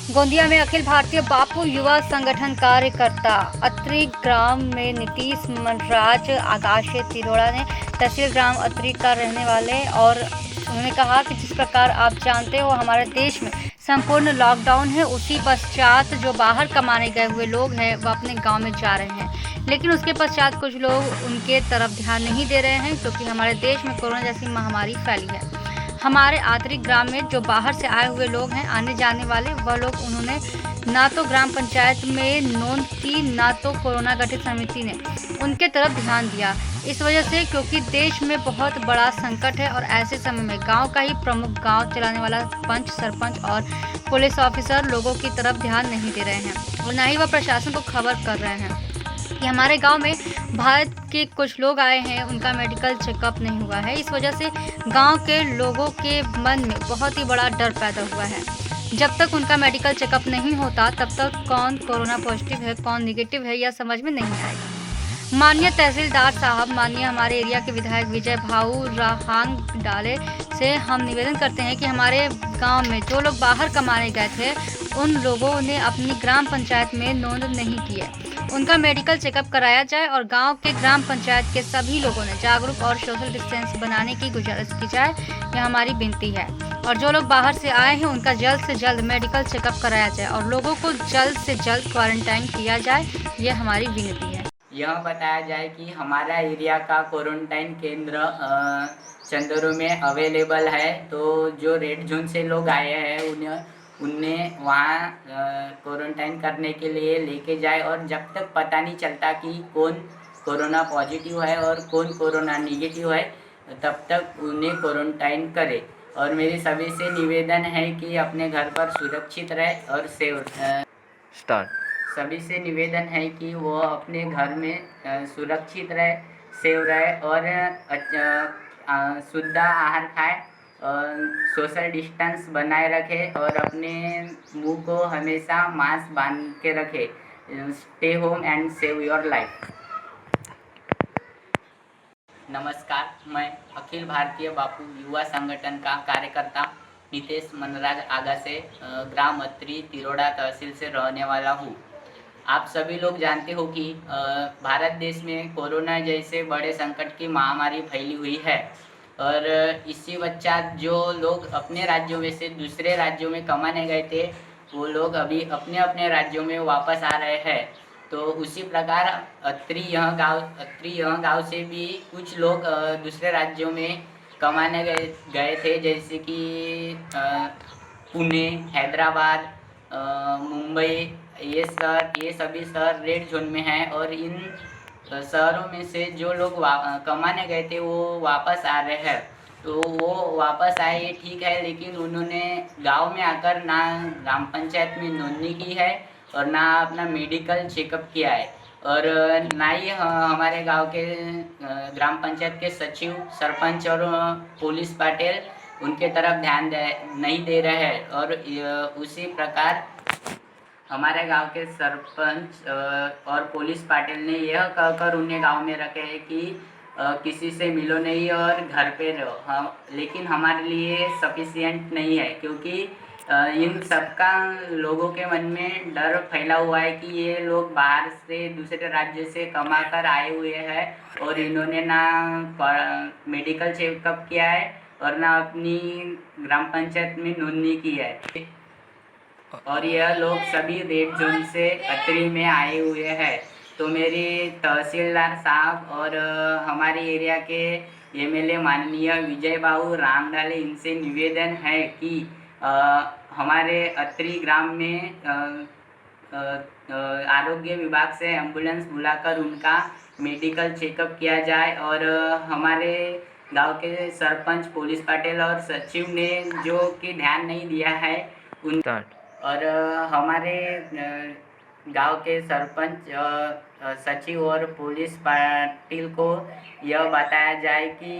गोंदिया में अखिल भारतीय बापू युवा संगठन कार्यकर्ता अत्रि ग्राम में नीतीश मनराज आगाशे तिरोड़ा ने तहसील ग्राम अत्रि का रहने वाले और उन्होंने कहा कि जिस प्रकार आप जानते हो हमारे देश में संपूर्ण लॉकडाउन है, उसी पश्चात जो बाहर कमाने गए हुए लोग हैं वह अपने गांव में जा रहे हैं, लेकिन उसके पश्चात कुछ लोग उनके तरफ ध्यान नहीं दे रहे हैं क्योंकि हमारे देश में कोरोना जैसी महामारी फैली है। हमारे आतरी ग्राम में जो बाहर से आए हुए लोग हैं, आने जाने वाले, वह लोग उन्होंने ना तो ग्राम पंचायत में नोंद की, ना तो कोरोना गठित समिति ने उनके तरफ ध्यान दिया। इस वजह से क्योंकि देश में बहुत बड़ा संकट है और ऐसे समय में गांव का ही प्रमुख गांव चलाने वाला पंच, सरपंच और पुलिस ऑफिसर लोगों की तरफ ध्यान नहीं दे रहे हैं और न ही वह प्रशासन को खबर कर रहे हैं कि हमारे गांव में भारत के कुछ लोग आए हैं, उनका मेडिकल चेकअप नहीं हुआ है। इस वजह से गांव के लोगों के मन में बहुत ही बड़ा डर पैदा हुआ है। जब तक उनका मेडिकल चेकअप नहीं होता तब तक कौन कोरोना पॉजिटिव है, कौन निगेटिव है, यह समझ में नहीं आएगा। माननीय तहसीलदार साहब, माननीय हमारे एरिया के विधायक विजय भाऊ राहांग डाले से हम निवेदन करते हैं कि हमारे गांव में जो लोग बाहर कमाने गए थे उन लोगों ने अपनी ग्राम पंचायत में नोंद नहीं की है, उनका मेडिकल चेकअप कराया जाए और गांव के ग्राम पंचायत के सभी लोगों ने जागरूक और सोशल डिस्टेंस बनाने की गुजारिश की जाए, यह हमारी विनती है। और जो लोग बाहर से आए हैं उनका जल्द से जल्द मेडिकल चेकअप कराया जाए और लोगों को जल्द से जल्द क्वारंटाइन किया जाए, यह हमारी विनती है। यह बताया जाए कि हमारा एरिया का क्वारंटाइन केंद्र चंदोरू में अवेलेबल है, तो जो रेड जोन से लोग आए हैं उन्हें वहाँ क्वारंटाइन करने के लिए लेके जाए और जब तक पता नहीं चलता कि कौन कोरोना पॉजिटिव है और कौन कोरोना निगेटिव है तब तक उन्हें क्वारंटाइन करे। और मेरी सभी से निवेदन है कि अपने घर पर सुरक्षित रहे और सेव स्टार्ट सभी से निवेदन है कि वो अपने घर में सुरक्षित रहे, सेव रहे और शुद्ध आहार खाए और सोशल डिस्टेंस बनाए रखे और अपने मुंह को हमेशा मास्क बांध के रखे। Stay home and save your life. नमस्कार, मैं अखिल भारतीय बापू युवा संगठन का कार्यकर्ता नीतीश मनराज आगाशे ग्राम अत्रि तिरोड़ा तहसील से रहने वाला हूँ। आप सभी लोग जानते हो कि भारत देश में कोरोना जैसे बड़े संकट की महामारी फैली हुई है और इसी पश्चात जो लोग अपने राज्यों में से दूसरे राज्यों में कमाने गए थे वो लोग अभी अपने अपने राज्यों में वापस आ रहे हैं। तो उसी प्रकार अत्रि यह गाँव से भी कुछ लोग दूसरे राज्यों में कमाने गए थे, जैसे कि पुणे, हैदराबाद, मुंबई, ये सभी शहर रेड जोन में हैं और इन शहरों में से जो लोग कमाने गए थे वो वापस आ रहे हैं। तो वो वापस आए ये ठीक है, लेकिन उन्होंने गांव में आकर ना ग्राम पंचायत में नोंदणी की है और ना अपना मेडिकल चेकअप किया है और ना ही हमारे गांव के ग्राम पंचायत के सचिव, सरपंच और पुलिस पाटिल उनके तरफ ध्यान नहीं दे रहे हैं। और उसी प्रकार हमारे गांव के सरपंच और पुलिस पाटिल ने यह कहकर उन्हें गांव में रखे हैं कि किसी से मिलो नहीं और घर पे रहो। हम लेकिन हमारे लिए सफिशिएंट नहीं है, क्योंकि इन सबका लोगों के मन में डर फैला हुआ है कि ये लोग बाहर से दूसरे राज्य से कमा कर आए हुए हैं और इन्होंने ना मेडिकल चेकअप किया है और ना अपनी ग्राम पंचायत में नोंदणी की है और यह लोग सभी रेड जोन से अत्रि में आए हुए हैं। तो मेरी तहसीलदार साहब और हमारे एरिया के एमएलए माननीय विजय भाऊ रामडाले, इनसे निवेदन है कि हमारे अत्रि ग्राम में आरोग्य विभाग से एम्बुलेंस बुलाकर उनका मेडिकल चेकअप किया जाए और हमारे गांव के सरपंच, पुलिस पाटिल और सचिव ने जो कि ध्यान नहीं दिया है उन और हमारे गांव के सरपंच, सचिव और पुलिस पाटिल को यह बताया जाए कि